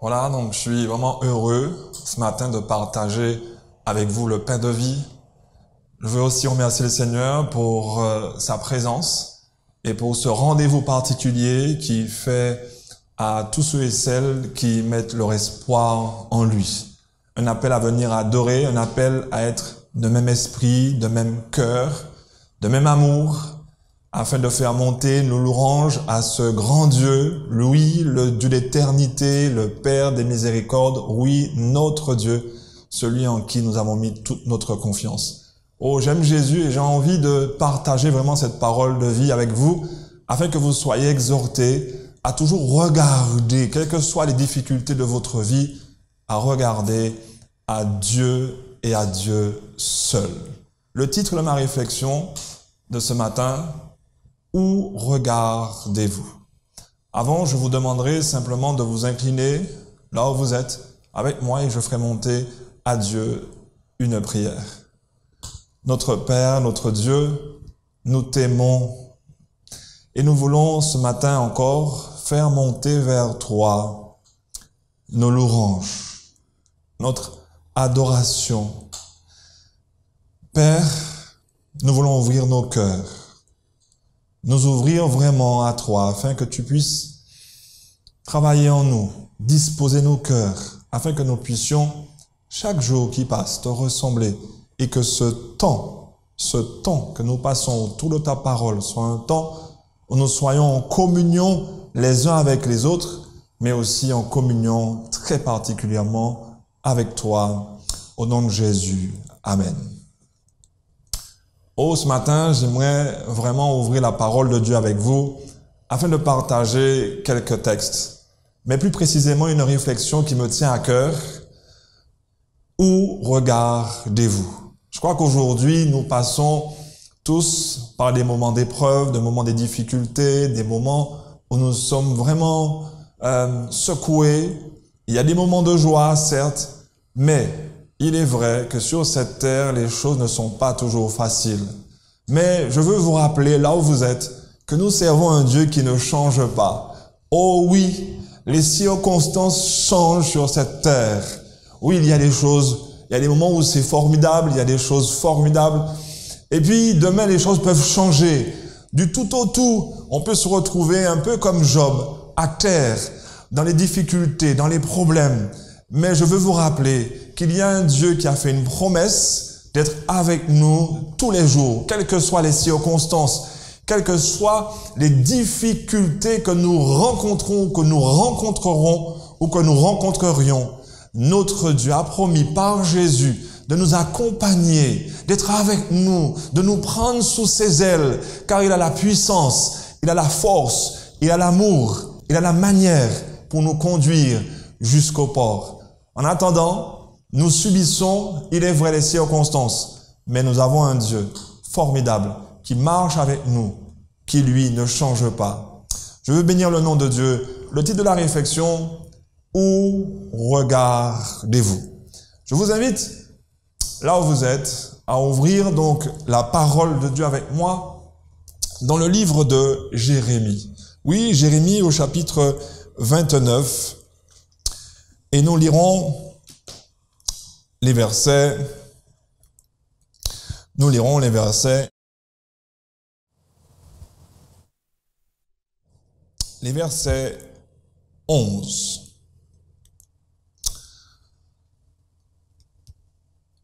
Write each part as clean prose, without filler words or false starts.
Voilà, donc je suis vraiment heureux ce matin de partager avec vous le pain de vie. Je veux aussi remercier le Seigneur pour sa présence et pour ce rendez-vous particulier qui fait à tous ceux et celles qui mettent leur espoir en lui. Un appel à venir adorer, un appel à être de même esprit, de même cœur, de même amour, afin de faire monter nos louanges à ce grand Dieu, oui, le Dieu d'éternité, le Père des miséricordes, oui, notre Dieu, celui en qui nous avons mis toute notre confiance. Oh, j'aime Jésus et j'ai envie de partager vraiment cette parole de vie avec vous, afin que vous soyez exhortés à toujours regarder, quelles que soient les difficultés de votre vie, à regarder à Dieu et à Dieu seul. Le titre de ma réflexion de ce matin, où regardez-vous? Avant, je vous demanderai simplement de vous incliner là où vous êtes avec moi et je ferai monter à Dieu une prière. Notre Père, notre Dieu, nous t'aimons et nous voulons ce matin encore faire monter vers toi nos louanges, notre adoration. Père, nous voulons ouvrir nos cœurs, nous ouvrir vraiment à toi, afin que tu puisses travailler en nous, disposer nos cœurs, afin que nous puissions, chaque jour qui passe, te ressembler, et que ce temps que nous passons autour de ta parole, soit un temps où nous soyons en communion les uns avec les autres, mais aussi en communion très particulièrement avec toi, au nom de Jésus. Amen. Oh, ce matin, j'aimerais vraiment ouvrir la parole de Dieu avec vous afin de partager quelques textes, mais plus précisément une réflexion qui me tient à cœur. Où regardez-vous? Je crois qu'aujourd'hui, nous passons tous par des moments d'épreuve, des moments de difficultés, des moments où nous sommes vraiment secoués. Il y a des moments de joie, certes, mais il est vrai que sur cette terre, les choses ne sont pas toujours faciles. Mais je veux vous rappeler, là où vous êtes, que nous servons un Dieu qui ne change pas. Oh oui, les circonstances changent sur cette terre. Oui, il y a des choses, il y a des moments où c'est formidable, il y a des choses formidables. Et puis, demain, les choses peuvent changer. Du tout au tout, on peut se retrouver un peu comme Job, à terre, dans les difficultés, dans les problèmes. Mais je veux vous rappeler qu'il y a un Dieu qui a fait une promesse d'être avec nous tous les jours, quelles que soient les circonstances, quelles que soient les difficultés que nous rencontrons, que nous rencontrerons ou que nous rencontrerions. Notre Dieu a promis par Jésus de nous accompagner, d'être avec nous, de nous prendre sous ses ailes, car il a la puissance, il a la force, il a l'amour, il a la manière pour nous conduire jusqu'au port. En attendant, nous subissons, il est vrai, les circonstances, mais nous avons un Dieu formidable qui marche avec nous, qui lui ne change pas. Je veux bénir le nom de Dieu. Le titre de la réflexion, où regardez-vous? Je vous invite, là où vous êtes, à ouvrir donc la parole de Dieu avec moi dans le livre de Jérémie. Oui, Jérémie au chapitre 29. Et nous lirons les versets 11.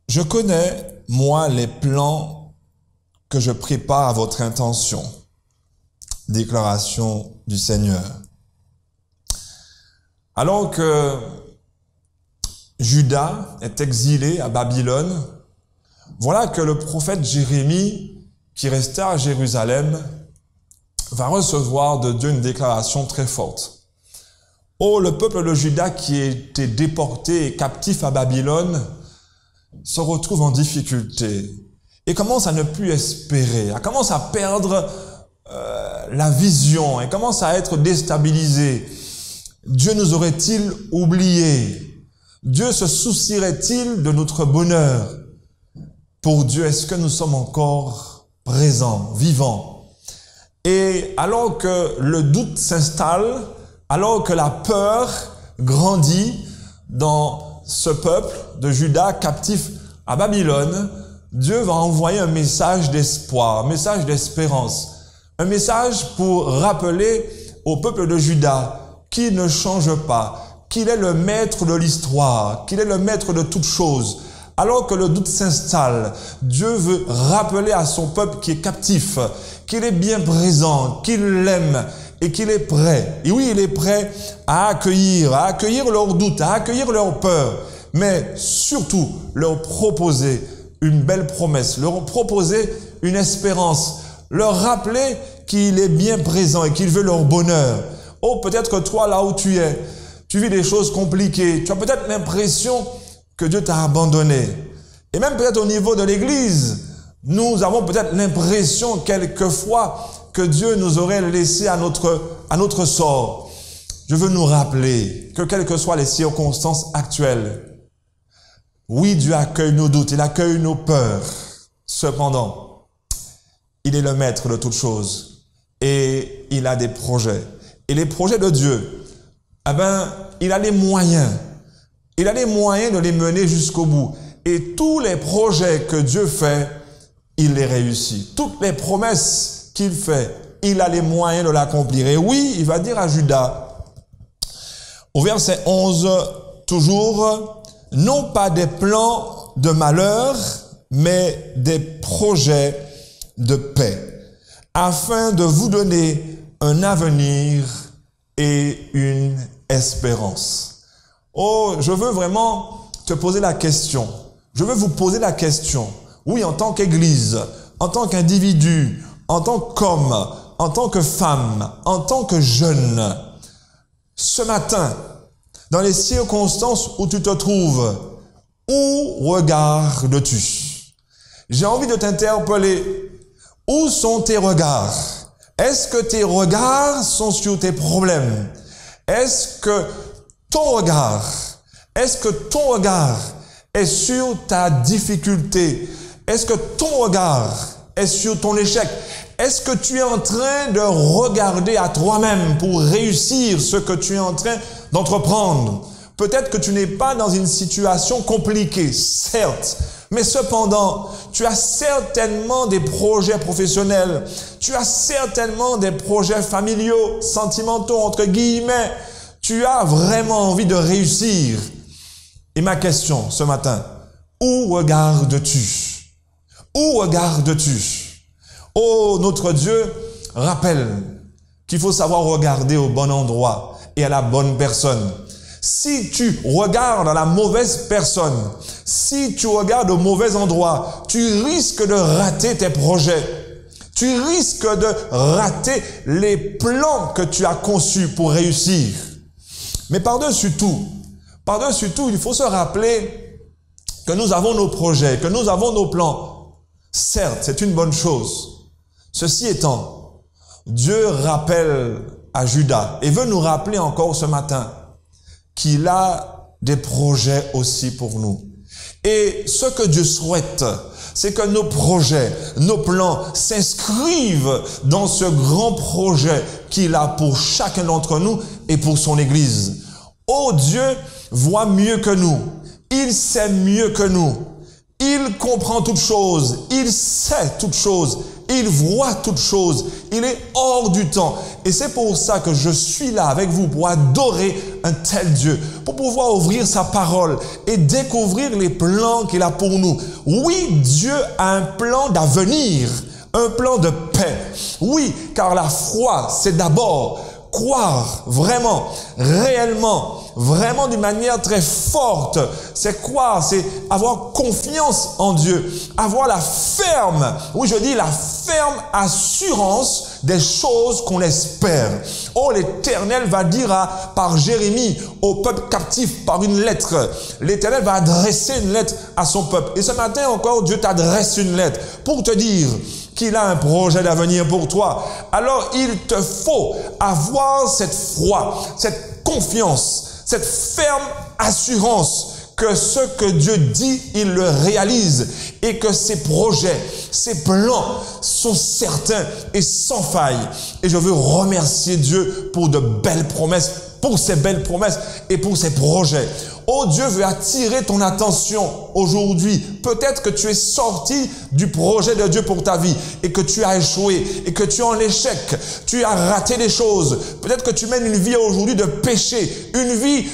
Je connais, moi, les plans que je prépare à votre intention. Déclaration du Seigneur. Alors que Juda est exilé à Babylone, voilà que le prophète Jérémie, qui restait à Jérusalem, va recevoir de Dieu une déclaration très forte. Oh, le peuple de Juda qui était déporté et captif à Babylone se retrouve en difficulté et commence à ne plus espérer, commence à perdre la vision et commence à être déstabilisé. Dieu nous aurait-il oubliés? Dieu se soucierait-il de notre bonheur? Pour Dieu, est-ce que nous sommes encore présents, vivants? Et alors que le doute s'installe, alors que la peur grandi dans ce peuple de Juda captif à Babylone, Dieu va envoyer un message d'espoir, un message d'espérance, un message pour rappeler au peuple de Juda qu'il ne change pas, qu'il est le maître de l'histoire, qu'il est le maître de toutes choses. Alors que le doute s'installe, Dieu veut rappeler à son peuple qui est captif, qu'il est bien présent, qu'il l'aime et qu'il est prêt. Et oui, il est prêt à accueillir leurs doutes, à accueillir leurs peurs, mais surtout leur proposer une belle promesse, leur proposer une espérance, leur rappeler qu'il est bien présent et qu'il veut leur bonheur. Oh, peut-être que toi, là où tu es, tu vis des choses compliquées. Tu as peut-être l'impression que Dieu t'a abandonné. Et même peut-être au niveau de l'Église, nous avons peut-être l'impression quelquefois que Dieu nous aurait laissé à notre sort. Je veux nous rappeler que quelles que soient les circonstances actuelles, oui, Dieu accueille nos doutes, il accueille nos peurs. Cependant, il est le maître de toutes choses et il a des projets. Et les projets de Dieu, eh ben, il a les moyens. Il a les moyens de les mener jusqu'au bout. Et tous les projets que Dieu fait, il les réussit. Toutes les promesses qu'il fait, il a les moyens de l'accomplir. Et oui, il va dire à Judas, au verset 11, toujours, non pas des plans de malheur, mais des projets de paix, afin de vous donner un avenir et une espérance. Oh, je veux vraiment te poser la question. Je veux vous poser la question. Oui, en tant qu'Église, en tant qu'individu, en tant qu'homme, en tant que femme, en tant que jeune, ce matin, dans les circonstances où tu te trouves, où regardes-tu? J'ai envie de t'interpeller. Où sont tes regards? Est-ce que tes regards sont sur tes problèmes? Est-ce que ton regard est sur ta difficulté? Est-ce que ton regard est sur ton échec? Est-ce que tu es en train de regarder à toi-même pour réussir ce que tu es en train d'entreprendre? Peut-être que tu n'es pas dans une situation compliquée, certes, mais cependant, tu as certainement des projets professionnels, tu as certainement des projets familiaux, sentimentaux, entre guillemets. Tu as vraiment envie de réussir. Et ma question ce matin, où regardes-tu? Où regardes-tu? Oh, notre Dieu rappelle qu'il faut savoir regarder au bon endroit et à la bonne personne. Si tu regardes à la mauvaise personne, si tu regardes au mauvais endroit, tu risques de rater tes projets. Tu risques de rater les plans que tu as conçus pour réussir. Mais par-dessus tout, il faut se rappeler que nous avons nos projets, que nous avons nos plans. Certes, c'est une bonne chose. Ceci étant, Dieu rappelle à Judas et veut nous rappeler encore ce matin qu'il a des projets aussi pour nous. Et ce que Dieu souhaite, c'est que nos projets, nos plans s'inscrivent dans ce grand projet qu'il a pour chacun d'entre nous et pour son Église. Oh, Dieu voit mieux que nous. Il sait mieux que nous. Il comprend toutes choses. Il sait toutes choses. Il voit toutes choses. Il est hors du temps. Et c'est pour ça que je suis là avec vous pour adorer un tel Dieu, pour pouvoir ouvrir sa parole et découvrir les plans qu'il a pour nous. Oui, Dieu a un plan d'avenir, un plan de paix. Oui, car la foi, c'est d'abord croire vraiment, réellement, vraiment d'une manière très forte. C'est croire, c'est avoir confiance en Dieu, avoir la ferme, oui je dis la ferme assurance des choses qu'on espère. Oh, l'Éternel va dire par Jérémie au peuple captif par une lettre. L'Éternel va adresser une lettre à son peuple. Et ce matin encore, Dieu t'adresse une lettre pour te dire qu'il a un projet d'avenir pour toi. Alors, il te faut avoir cette foi, cette confiance, cette ferme assurance que ce que Dieu dit, il le réalise et que ses projets, ses plans sont certains et sans faille. Et je veux remercier Dieu pour de belles promesses pour ses belles promesses et pour ses projets. Oh, Dieu veut attirer ton attention aujourd'hui. Peut-être que tu es sorti du projet de Dieu pour ta vie et que tu as échoué et que tu es en échec. Tu as raté des choses. Peut-être que tu mènes une vie aujourd'hui de péché, une vie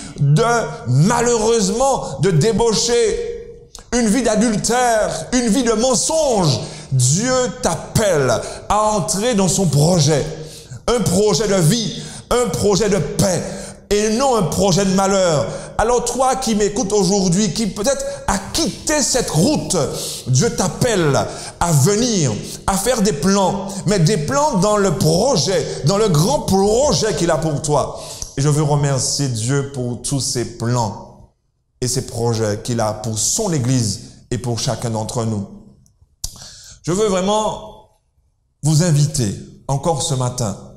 malheureusement, de débauché, une vie d'adultère, une vie de mensonge. Dieu t'appelle à entrer dans son projet. Un projet de vie, un projet de paix et non un projet de malheur. Alors toi qui m'écoutes aujourd'hui, qui peut-être a quitté cette route, Dieu t'appelle à venir, à faire des plans, mais des plans dans le projet, dans le grand projet qu'il a pour toi. Et je veux remercier Dieu pour tous ces plans et ces projets qu'il a pour son Église et pour chacun d'entre nous. Je veux vraiment vous inviter encore ce matin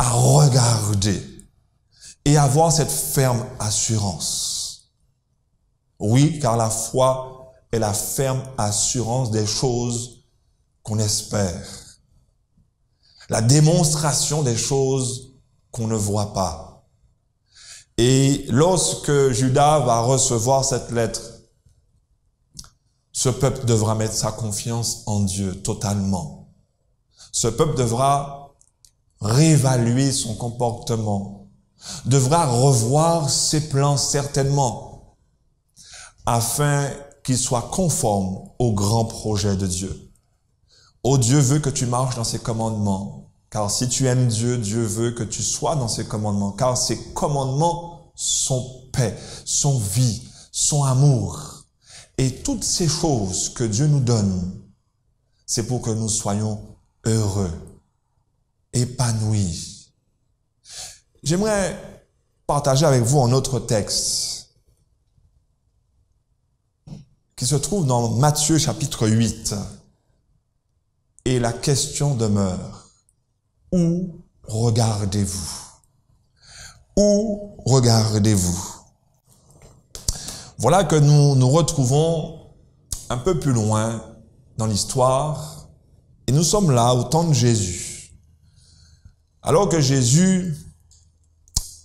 à regarder et avoir cette ferme assurance. Oui, car la foi est la ferme assurance des choses qu'on espère. La démonstration des choses qu'on ne voit pas. Et lorsque Judas va recevoir cette lettre, ce peuple devra mettre sa confiance en Dieu totalement. Ce peuple devra réévaluer son comportement, devra revoir ses plans certainement, afin qu'il soit conforme au grand projet de Dieu. Oh, Dieu veut que tu marches dans ses commandements, car si tu aimes Dieu, Dieu veut que tu sois dans ses commandements, car ses commandements sont paix, sont vie, sont amour. Et toutes ces choses que Dieu nous donne, c'est pour que nous soyons heureux, épanouis. J'aimerais partager avec vous un autre texte qui se trouve dans Matthieu chapitre 8. Et la question demeure, où regardez-vous? Où regardez-vous? Voilà que nous nous retrouvons un peu plus loin dans l'histoire et nous sommes là au temps de Jésus. Alors que Jésus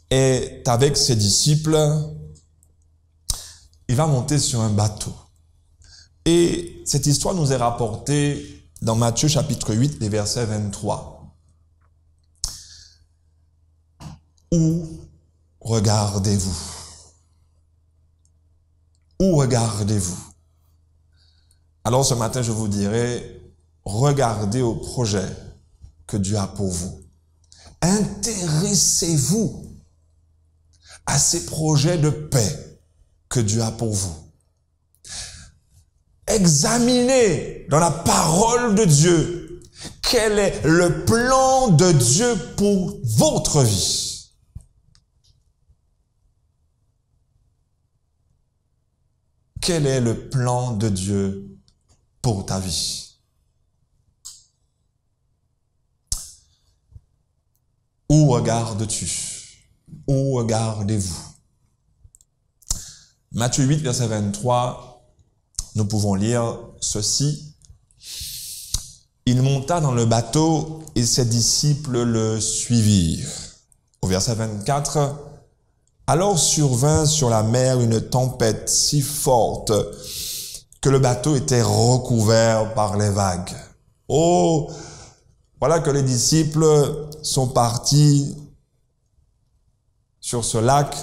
est avec ses disciples, il va monter sur un bateau. Et cette histoire nous est rapportée dans Matthieu chapitre 8, les versets 23. Où regardez-vous? Où regardez-vous? Alors ce matin, je vous dirai, regardez au projet que Dieu a pour vous. Intéressez-vous à ces projets de paix que Dieu a pour vous. Examinez dans la parole de Dieu quel est le plan de Dieu pour votre vie. Quel est le plan de Dieu pour ta vie? Où regardes-tu? Où regardez-vous? Matthieu 8, verset 23, nous pouvons lire ceci. Il monta dans le bateau et ses disciples le suivirent. Au verset 24, alors survint sur la mer une tempête si forte que le bateau était recouvert par les vagues. Oh, voilà que les disciples sont partis sur ce lac.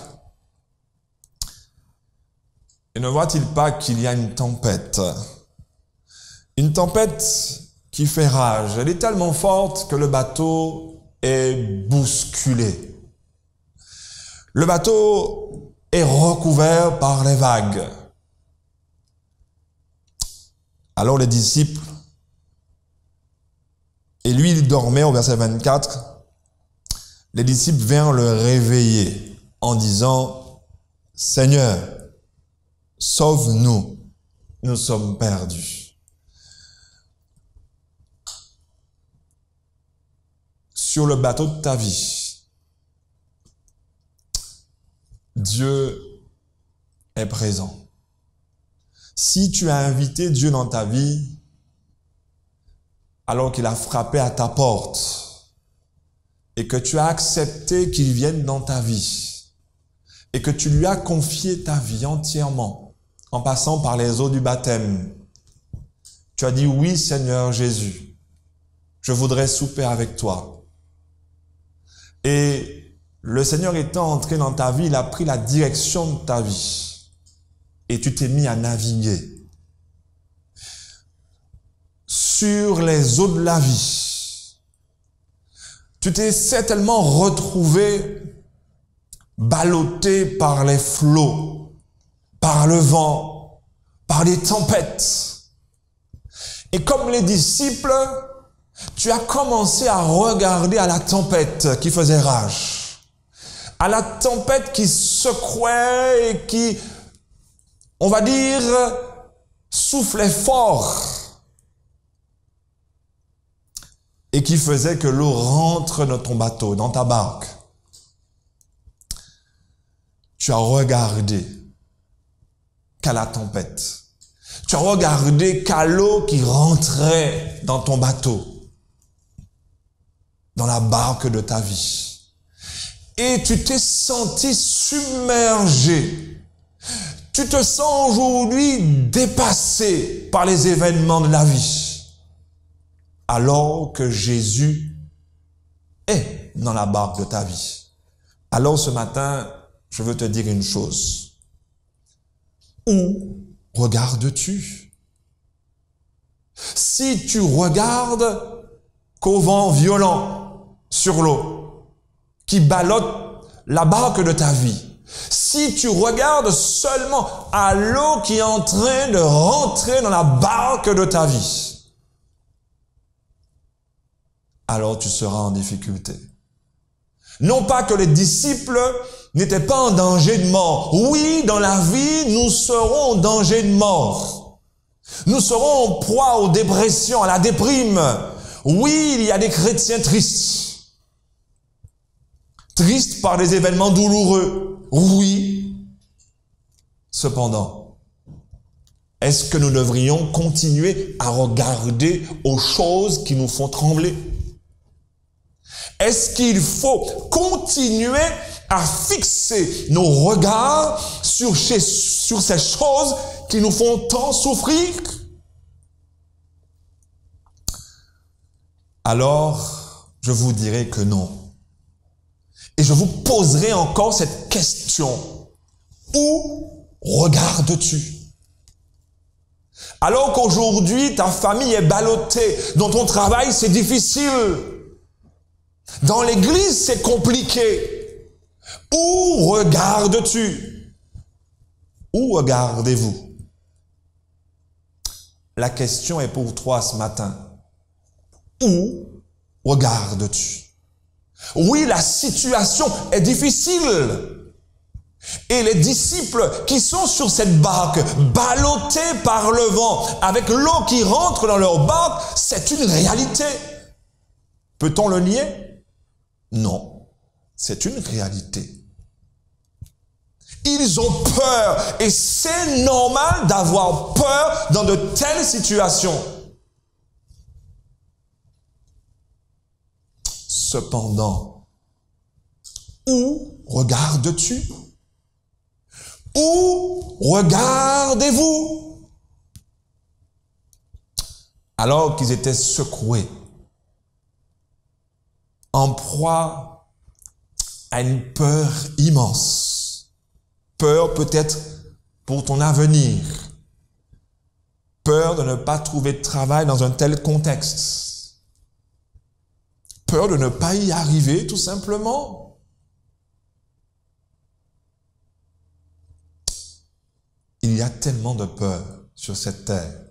Et ne voient-ils pas qu'il y a une tempête? Une tempête qui fait rage. Elle est tellement forte que le bateau est bousculé. Le bateau est recouvert par les vagues. Alors les disciples, et lui il dormait au verset 24, les disciples vinrent le réveiller en disant, « Seigneur, sauve-nous, nous sommes perdus. » Sur le bateau de ta vie, Dieu est présent. Si tu as invité Dieu dans ta vie, alors qu'il a frappé à ta porte, et que tu as accepté qu'il vienne dans ta vie et que tu lui as confié ta vie entièrement en passant par les eaux du baptême, tu as dit oui Seigneur Jésus, je voudrais souper avec toi. Et le Seigneur étant entré dans ta vie, il a pris la direction de ta vie et tu t'es mis à naviguer sur les eaux de la vie. Tu t'es certainement retrouvé ballotté par les flots, par le vent, par les tempêtes. Et comme les disciples, tu as commencé à regarder à la tempête qui faisait rage, à la tempête qui secouait et qui, on va dire, soufflait fort et qui faisait que l'eau rentre dans ton bateau, dans ta barque. Tu as regardé qu'à la tempête. Tu as regardé qu'à l'eau qui rentrait dans ton bateau, dans la barque de ta vie. Et tu t'es senti submergé. Tu te sens aujourd'hui dépassé par les événements de la vie. Alors que Jésus est dans la barque de ta vie. Alors ce matin, je veux te dire une chose. Où regardes-tu? Si tu regardes qu'au vent violent sur l'eau, qui ballotte la barque de ta vie, si tu regardes seulement à l'eau qui est en train de rentrer dans la barque de ta vie, alors tu seras en difficulté. Non pas que les disciples n'étaient pas en danger de mort. Oui, dans la vie, nous serons en danger de mort. Nous serons en proie aux dépressions, à la déprime. Oui, il y a des chrétiens tristes. Tristes par des événements douloureux. Oui. Cependant, est-ce que nous devrions continuer à regarder aux choses qui nous font trembler? Est-ce qu'il faut continuer à fixer nos regards sur ces choses qui nous font tant souffrir? Alors, je vous dirai que non. Et je vous poserai encore cette question. Où regardes-tu? Alors qu'aujourd'hui, ta famille est ballottée, dans ton travail, c'est difficile. Dans l'église, c'est compliqué. Où regardes-tu? Où regardez-vous? La question est pour toi ce matin. Où regardes-tu? Oui, la situation est difficile. Et les disciples qui sont sur cette barque, ballottés par le vent, avec l'eau qui rentre dans leur barque, c'est une réalité. Peut-on le nier? Non, c'est une réalité. Ils ont peur et c'est normal d'avoir peur dans de telles situations. Cependant, où regardes-tu? Où regardez-vous? Alors qu'ils étaient secoués, en proie à une peur immense. Peur peut-être pour ton avenir. Peur de ne pas trouver de travail dans un tel contexte. Peur de ne pas y arriver tout simplement. Il y a tellement de peur sur cette terre.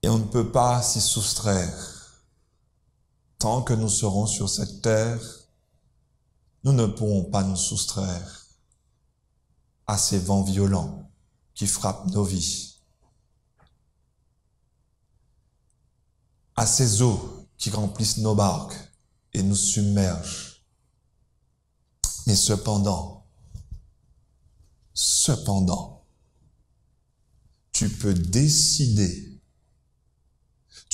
Et on ne peut pas s'y soustraire. Tant que nous serons sur cette terre, nous ne pourrons pas nous soustraire à ces vents violents qui frappent nos vies, à ces eaux qui remplissent nos barques et nous submergent. Mais cependant, tu peux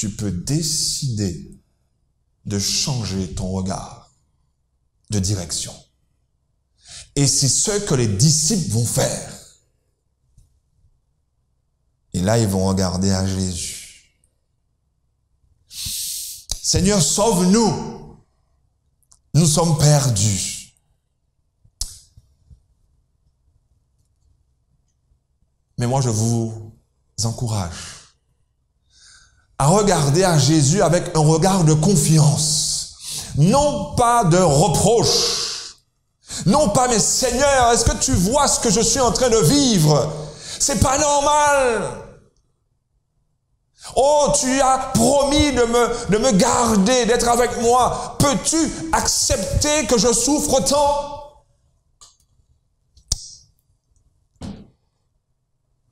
tu peux décider de changer ton regard de direction. Et c'est ce que les disciples vont faire. Et là, ils vont regarder à Jésus. Seigneur, sauve-nous. Nous sommes perdus. Mais moi, je vous encourage à regarder à Jésus avec un regard de confiance. Non pas de reproche. Non pas, mais Seigneur, est-ce que tu vois ce que je suis en train de vivre? C'est pas normal. Oh, tu as promis de me garder, d'être avec moi. Peux-tu accepter que je souffre tant?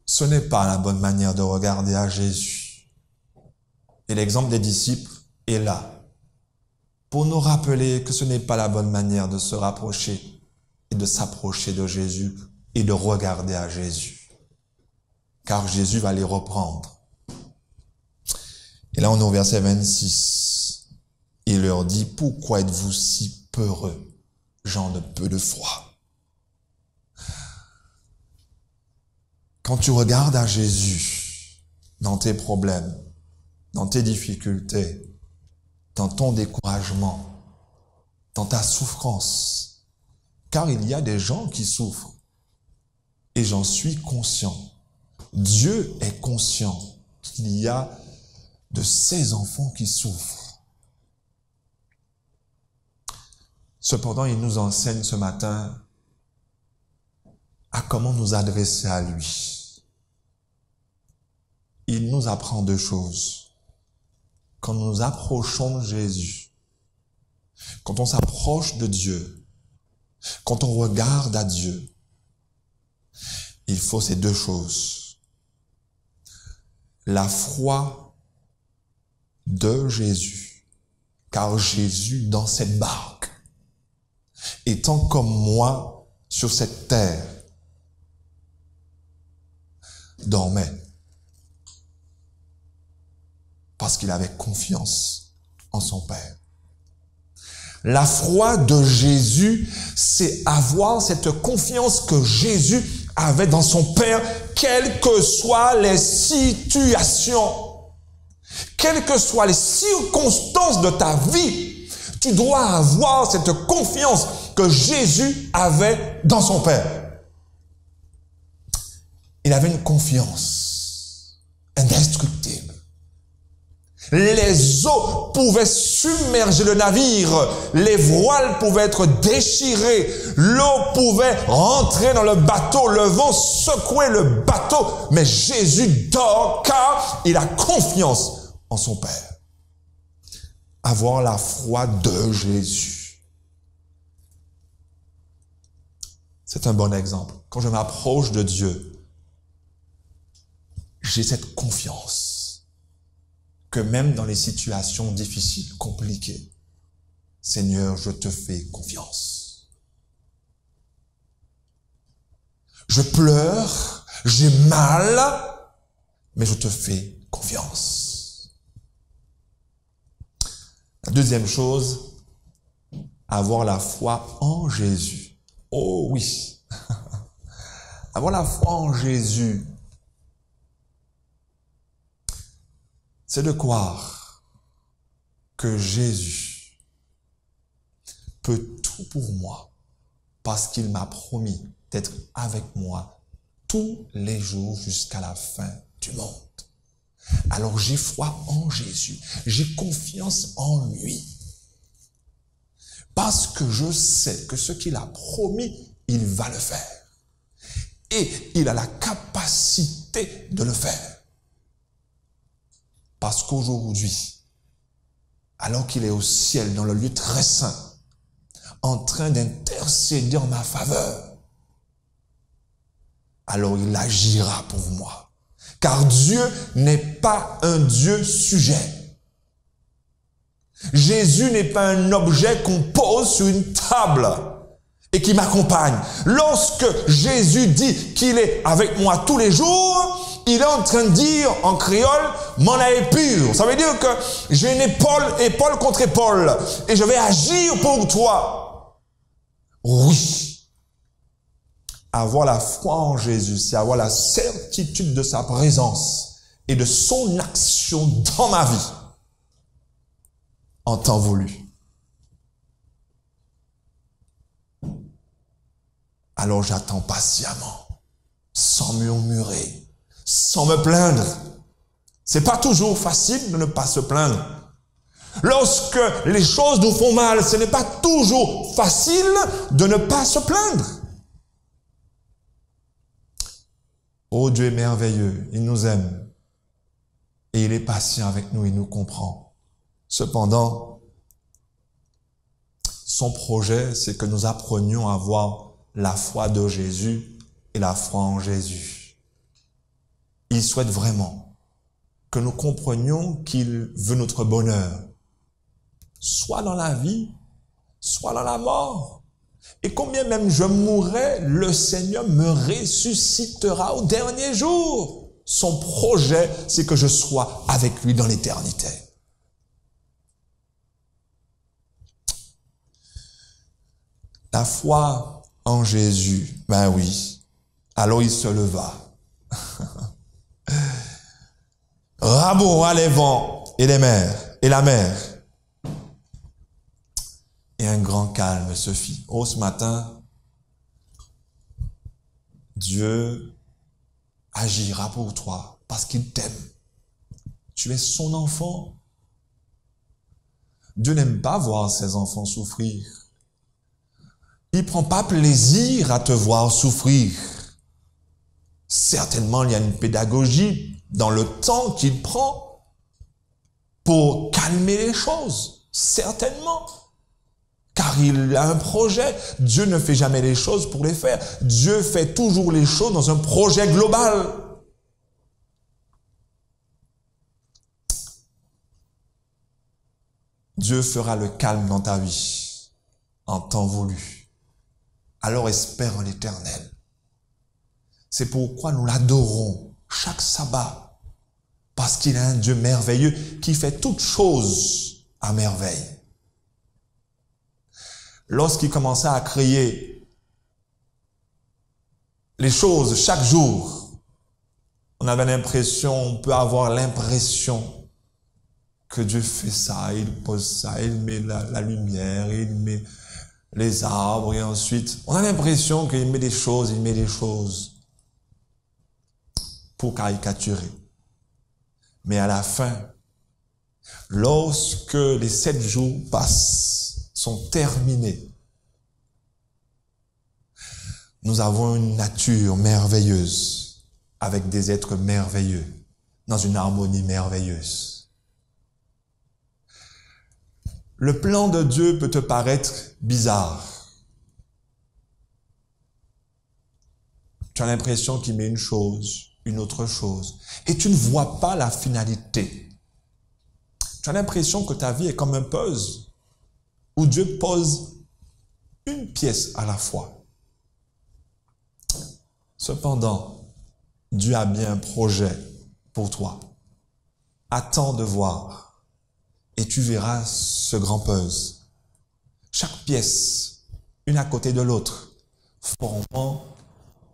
Ce n'est pas la bonne manière de regarder à Jésus. Et l'exemple des disciples est là pour nous rappeler que ce n'est pas la bonne manière de se rapprocher et de s'approcher de Jésus et de regarder à Jésus. Car Jésus va les reprendre. Et là, on est au verset 26. Il leur dit, pourquoi êtes-vous si peureux, gens de peu de foi? Quand tu regardes à Jésus dans tes problèmes, dans tes difficultés, dans ton découragement, dans ta souffrance, car il y a des gens qui souffrent, et j'en suis conscient. Dieu est conscient qu'il y a de ses enfants qui souffrent. Cependant, il nous enseigne ce matin à comment nous adresser à lui. Il nous apprend deux choses. Quand nous nous approchons de Jésus, quand on s'approche de Dieu, quand on regarde à Dieu, il faut ces deux choses. La foi de Jésus, car Jésus dans cette barque, étant comme moi sur cette terre, dormait parce qu'il avait confiance en son Père. La foi de Jésus, c'est avoir cette confiance que Jésus avait dans son Père, quelles que soient les situations. Quelles que soient les circonstances de ta vie, tu dois avoir cette confiance que Jésus avait dans son Père. Il avait une confiance indestructible. Les eaux pouvaient submerger le navire, les voiles pouvaient être déchirées, l'eau pouvait rentrer dans le bateau, le vent secouait le bateau, mais Jésus dort car il a confiance en son Père. Avoir la foi de Jésus. C'est un bon exemple. Quand je m'approche de Dieu, j'ai cette confiance que même dans les situations difficiles, compliquées, Seigneur, je te fais confiance. Je pleure, j'ai mal, mais je te fais confiance. La deuxième chose, avoir la foi en Jésus. Oh oui, avoir la foi en Jésus, c'est de croire que Jésus peut tout pour moi parce qu'il m'a promis d'être avec moi tous les jours jusqu'à la fin du monde. Alors j'ai foi en Jésus, j'ai confiance en lui. Parce que je sais que ce qu'il a promis, il va le faire. Et il a la capacité de le faire. Parce qu'aujourd'hui, alors qu'il est au ciel, dans le lieu très saint, en train d'intercéder en ma faveur, alors il agira pour moi. Car Dieu n'est pas un Dieu sujet. Jésus n'est pas un objet qu'on pose sur une table et qui m'accompagne. Lorsque Jésus dit qu'il est avec moi tous les jours, il est en train de dire en créole, m'en aller pur. Ça veut dire que j'ai une épaule contre épaule, et je vais agir pour toi. Oui. Avoir la foi en Jésus, c'est avoir la certitude de sa présence et de son action dans ma vie en temps voulu. Alors j'attends patiemment, sans murmurer, sans me plaindre. C'est pas toujours facile de ne pas se plaindre. Lorsque les choses nous font mal, ce n'est pas toujours facile de ne pas se plaindre. Oh, Dieu est merveilleux, il nous aime. Et il est patient avec nous, il nous comprend. Cependant, son projet, c'est que nous apprenions à voir la foi de Jésus et la foi en Jésus. Il souhaite vraiment que nous comprenions qu'il veut notre bonheur, soit dans la vie, soit dans la mort. Et combien même je mourrai, le Seigneur me ressuscitera au dernier jour. Son projet, c'est que je sois avec lui dans l'éternité. La foi en Jésus, ben oui. Alors il se leva. Raboua les vents et les mers, et la mer. Et un grand calme se fit. Oh, ce matin, Dieu agira pour toi parce qu'il t'aime. Tu es son enfant. Dieu n'aime pas voir ses enfants souffrir. Il ne prend pas plaisir à te voir souffrir. Certainement, il y a une pédagogie dans le temps qu'il prend pour calmer les choses. Certainement. Car il a un projet. Dieu ne fait jamais les choses pour les faire. Dieu fait toujours les choses dans un projet global. Dieu fera le calme dans ta vie en temps voulu. Alors espère en l'Éternel. C'est pourquoi nous l'adorons chaque sabbat. Parce qu'il est un Dieu merveilleux qui fait toutes choses à merveille. Lorsqu'il commençait à créer les choses chaque jour, on avait l'impression, on peut avoir l'impression que Dieu fait ça, il pose ça, il met la lumière, il met les arbres et ensuite, on a l'impression qu'il met des choses pour caricaturer. Mais à la fin, lorsque les 7 jours passent, sont terminés, nous avons une nature merveilleuse avec des êtres merveilleux dans une harmonie merveilleuse. Le plan de Dieu peut te paraître bizarre. Tu as l'impression qu'il met une chose, une autre chose, et tu ne vois pas la finalité. Tu as l'impression que ta vie est comme un puzzle où Dieu pose une pièce à la fois. Cependant, Dieu a bien un projet pour toi. Attends de voir et tu verras ce grand puzzle. Chaque pièce, une à côté de l'autre, formant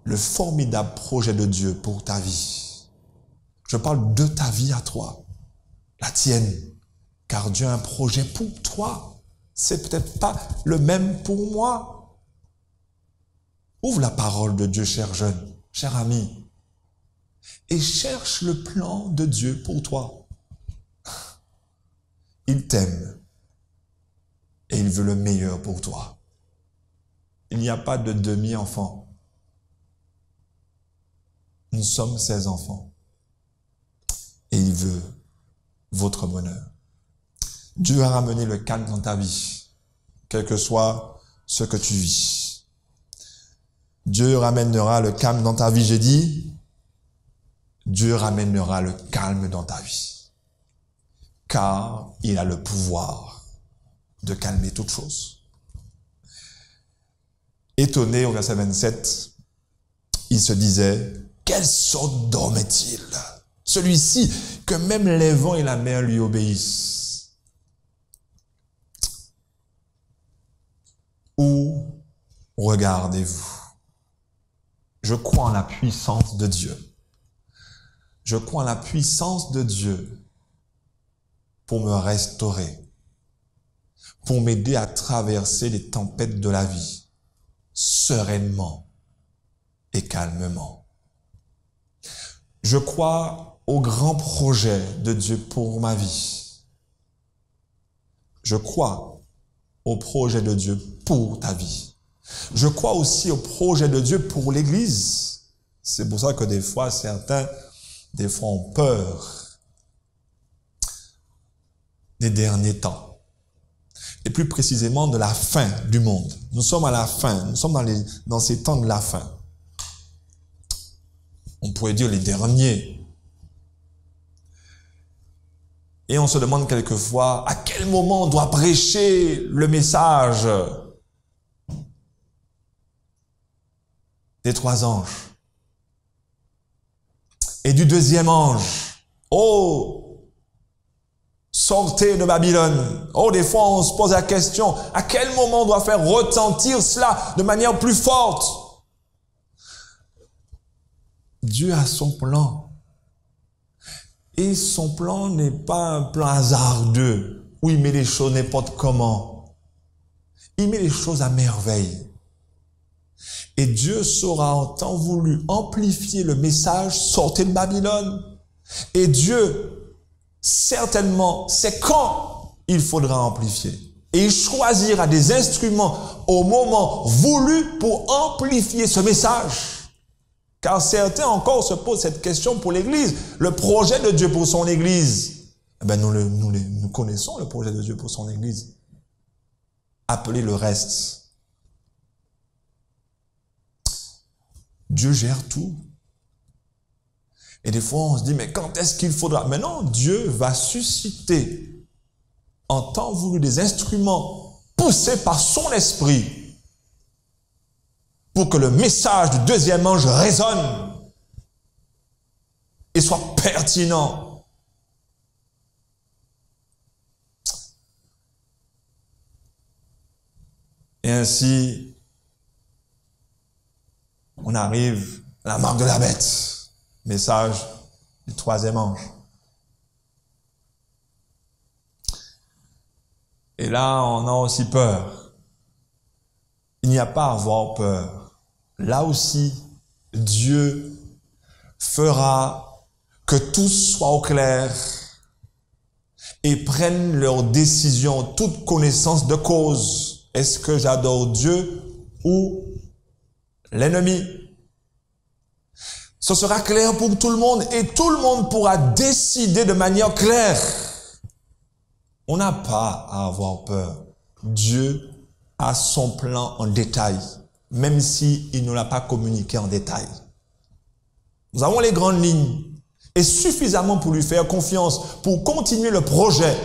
le formidable projet de Dieu pour ta vie. Je parle de ta vie à toi, la tienne, car Dieu a un projet pour toi. C'est peut-être pas le même pour moi. Ouvre la parole de Dieu, cher jeune, cher ami, et cherche le plan de Dieu pour toi. Il t'aime et il veut le meilleur pour toi. Il n'y a pas de demi-enfant. Nous sommes ses enfants et il veut votre bonheur. Dieu a ramené le calme dans ta vie, quel que soit ce que tu vis. Dieu ramènera le calme dans ta vie, j'ai dit. Dieu ramènera le calme dans ta vie. Car il a le pouvoir de calmer toutes choses. Étonné au verset 27, il se disait, quelle sorte d'homme est-il? Celui-ci, que même les vents et la mer lui obéissent. Où regardez-vous? Je crois en la puissance de Dieu. Je crois en la puissance de Dieu pour me restaurer, pour m'aider à traverser les tempêtes de la vie sereinement et calmement. Je crois au grand projet de Dieu pour ma vie. Je crois au projet de Dieu pour ta vie. Je crois aussi au projet de Dieu pour l'Église. C'est pour ça que des fois, certains, ont peur des derniers temps. Et plus précisément de la fin du monde. Nous sommes à la fin. Nous sommes dans ces temps de la fin. On pourrait dire les derniers. Et on se demande quelquefois à quel moment on doit prêcher le message des 3 anges et du 2e ange. Oh, sortez de Babylone. Oh, des fois on se pose la question, à quel moment on doit faire retentir cela de manière plus forte? Dieu a son plan. Et son plan n'est pas un plan hasardeux, où il met les choses n'importe comment. Il met les choses à merveille. Et Dieu saura en temps voulu amplifier le message, sortez de Babylone. Et Dieu, certainement, sait quand il faudra amplifier. Et il choisira des instruments au moment voulu pour amplifier ce message. Car certains encore se posent cette question pour l'Église. Le projet de Dieu pour son Église. Eh bien, nous connaissons le projet de Dieu pour son Église. Appelez le reste. Dieu gère tout. Et des fois, on se dit, mais quand est-ce qu'il faudra? Mais non, Dieu va susciter en temps voulu des instruments poussés par son esprit pour que le message du 2e ange résonne et soit pertinent. Et ainsi, on arrive à la marque de la bête, message du 3e ange. Et là, on a aussi peur. Il n'y a pas à avoir peur. Là aussi, Dieu fera que tous soient au clair et prennent leurs décisions, toute connaissance de cause. Est-ce que j'adore Dieu ou l'ennemi? Ce sera clair pour tout le monde et tout le monde pourra décider de manière claire. On n'a pas à avoir peur. Dieu a son plan en détail, même s'il ne l'a pas communiqué en détail. Nous avons les grandes lignes et suffisamment pour lui faire confiance, pour continuer le projet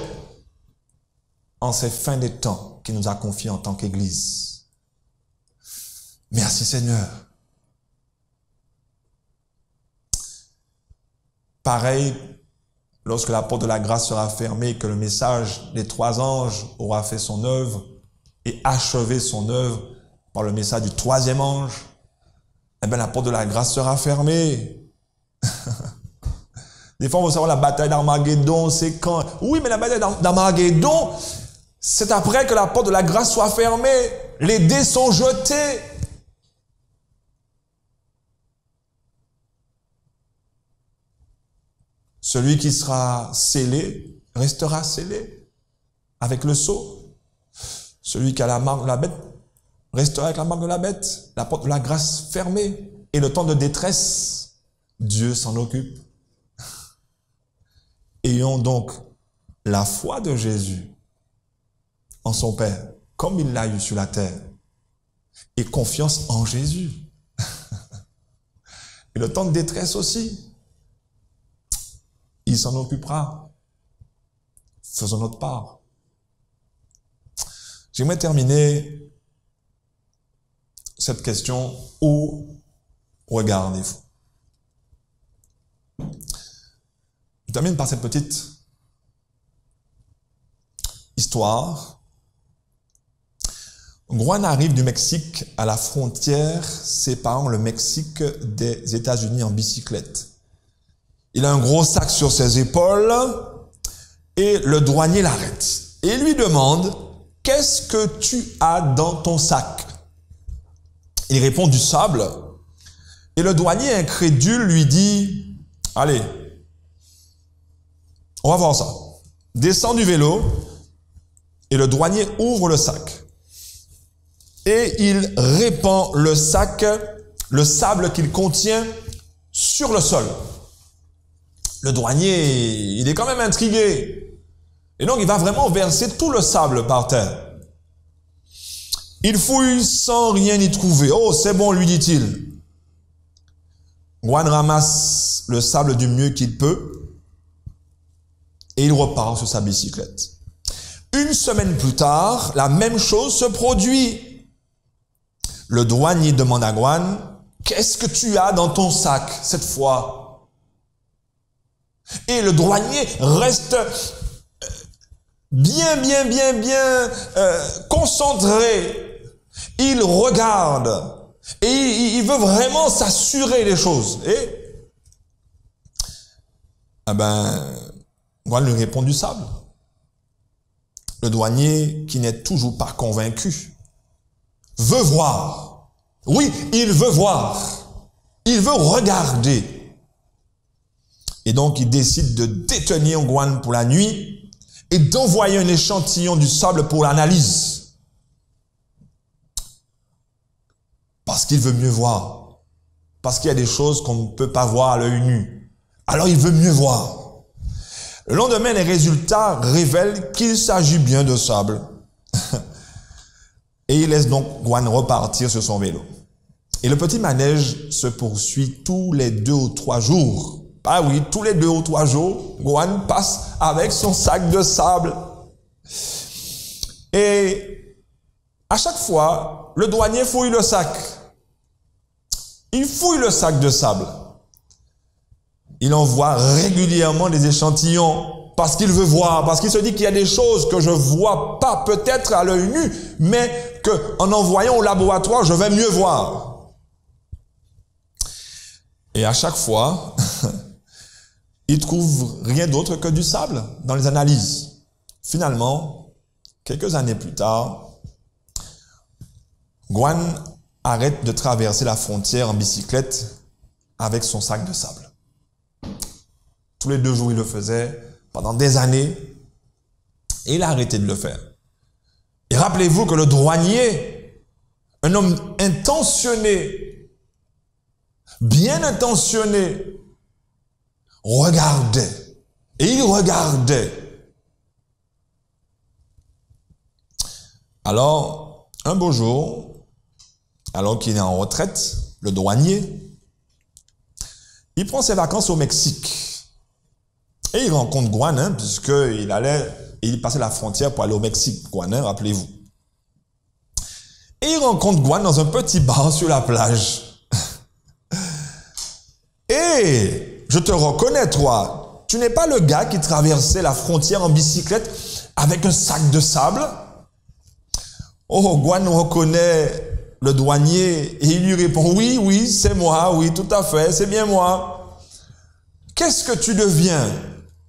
en ces fins des temps qu'il nous a confiés en tant qu'Église. Merci Seigneur. Pareil, lorsque la porte de la grâce sera fermée, que le message des 3 anges aura fait son œuvre et achevé son œuvre par le message du 3e ange, eh bien la porte de la grâce sera fermée. Des fois, on veut savoir la bataille d'Armageddon, c'est quand? Oui, mais la bataille d'Armageddon, c'est après que la porte de la grâce soit fermée. Les dés sont jetés. Celui qui sera scellé restera scellé avec le sceau. Celui qui a la marque de la bête restera avec la marque de la bête. La porte de la grâce fermée. Et le temps de détresse, Dieu s'en occupe. Ayons donc la foi de Jésus en son Père, comme il l'a eu sur la terre, et confiance en Jésus. Et le temps de détresse aussi, il s'en occupera. Faisons notre part. J'aimerais terminer cette question, où regardez-vous? Je termine par cette petite histoire. Juan arrive du Mexique à la frontière séparant le Mexique des États-Unis en bicyclette. Il a un gros sac sur ses épaules et le douanier l'arrête et lui demande « Qu'est-ce que tu as dans ton sac ?» Il répond « Du sable ». Et le douanier incrédule lui dit « Allez, on va voir ça. » Descend du vélo et le douanier ouvre le sac. Et il répand le sac, le sable qu'il contient, sur le sol. Le douanier, il est quand même intrigué. Et donc, il va vraiment verser tout le sable par terre. Il fouille sans rien y trouver. « Oh, c'est bon, lui dit-il. » Juan ramasse le sable du mieux qu'il peut et il repart sur sa bicyclette. Une semaine plus tard, la même chose se produit. Le douanier demande à Juan, « Qu'est-ce que tu as dans ton sac cette fois ?» Et le douanier reste bien concentré. Il regarde et il veut vraiment s'assurer des choses. Et Juan lui répond du sable. Le douanier, qui n'est toujours pas convaincu, veut voir. Oui, il veut voir. Il veut regarder. Et donc, il décide de détenir Juan pour la nuit et d'envoyer un échantillon du sable pour l'analyse. Parce qu'il veut mieux voir. Parce qu'il y a des choses qu'on ne peut pas voir à l'œil nu. Alors, il veut mieux voir. Le lendemain, les résultats révèlent qu'il s'agit bien de sable. Et il laisse donc Juan repartir sur son vélo. Et le petit manège se poursuit tous les 2 ou 3 jours. Ah oui, tous les 2 ou 3 jours, Juan passe avec son sac de sable. Et à chaque fois, le douanier fouille le sac. Il fouille le sac de sable. Il envoie régulièrement des échantillons parce qu'il veut voir, parce qu'il se dit qu'il y a des choses que je ne vois pas peut-être à l'œil nu, mais qu'en envoyant au laboratoire, je vais mieux voir. Et à chaque fois, il trouve rien d'autre que du sable dans les analyses. Finalement, quelques années plus tard, Juan arrête de traverser la frontière en bicyclette avec son sac de sable. Tous les 2 jours, il le faisait pendant des années et il a arrêté de le faire. Et rappelez-vous que le douanier, un homme intentionné, bien intentionné, regardait. Et il regardait. Alors, un beau jour, alors qu'il est en retraite, le douanier, il prend ses vacances au Mexique. Et il rencontre Juan, puisqu'il passait la frontière pour aller au Mexique, Juan, rappelez-vous. Et il rencontre Juan dans un petit bar sur la plage. Et je te reconnais, toi. Tu n'es pas le gars qui traversait la frontière en bicyclette avec un sac de sable? Oh, Juan reconnaît le douanier et il lui répond, oui, c'est moi, oui, tout à fait, c'est bien moi. Qu'est-ce que tu deviens?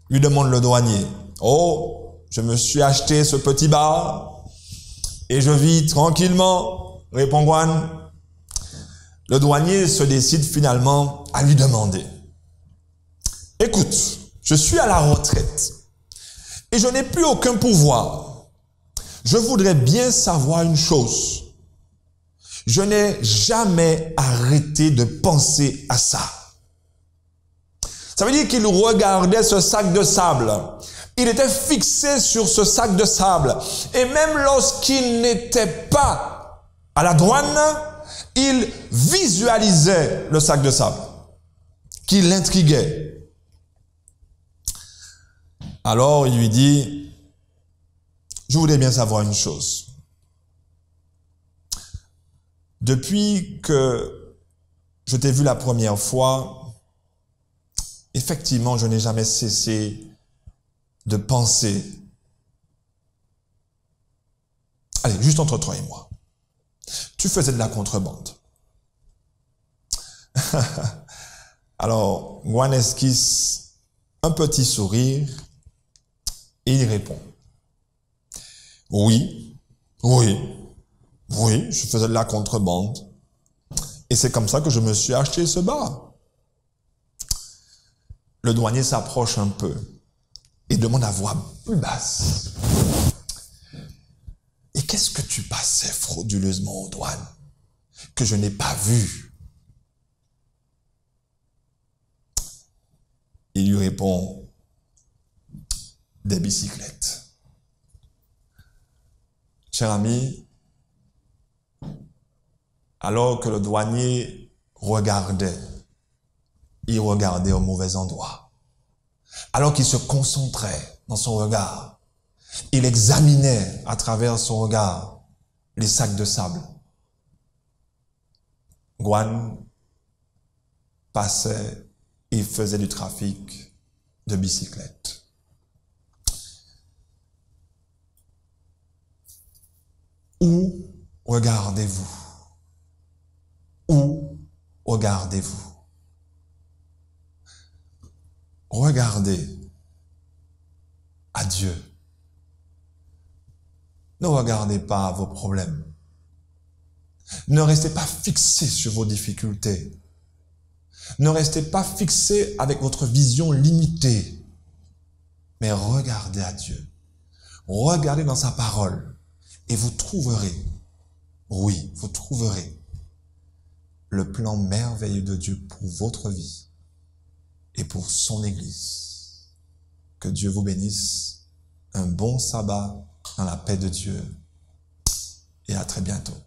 Lui demande le douanier. Oh, je me suis acheté ce petit bar et je vis tranquillement, répond Juan. Le douanier se décide finalement à lui demander. Écoute, je suis à la retraite et je n'ai plus aucun pouvoir. Je voudrais bien savoir une chose. Je n'ai jamais arrêté de penser à ça. Ça veut dire qu'il regardait ce sac de sable. Il était fixé sur ce sac de sable. Et même lorsqu'il n'était pas à la douane, il visualisait le sac de sable qui l'intriguait. Alors il lui dit, je voudrais bien savoir une chose. Depuis que je t'ai vu la première fois, effectivement, je n'ai jamais cessé de penser. Allez, juste entre toi et moi. Tu faisais de la contrebande. Alors, Gwan esquisse un petit sourire et il répond. Oui, je faisais de la contrebande. Et c'est comme ça que je me suis acheté ce bar. Le douanier s'approche un peu et demande à voix plus basse. Et qu'est-ce que tu passais frauduleusement aux douanes que je n'ai pas vu? Il lui répond, des bicyclettes. Cher ami, alors que le douanier regardait, il regardait au mauvais endroit. Alors qu'il se concentrait dans son regard, il examinait à travers son regard les sacs de sable. Gwan passait et faisait du trafic de bicyclettes. Où regardez-vous? Où regardez-vous? Regardez à Dieu. Ne regardez pas vos problèmes. Ne restez pas fixés sur vos difficultés. Ne restez pas fixés avec votre vision limitée. Mais regardez à Dieu. Regardez dans sa parole. Et vous trouverez, oui, vous trouverez le plan merveilleux de Dieu pour votre vie et pour son Église. Que Dieu vous bénisse. Un bon sabbat dans la paix de Dieu. Et à très bientôt.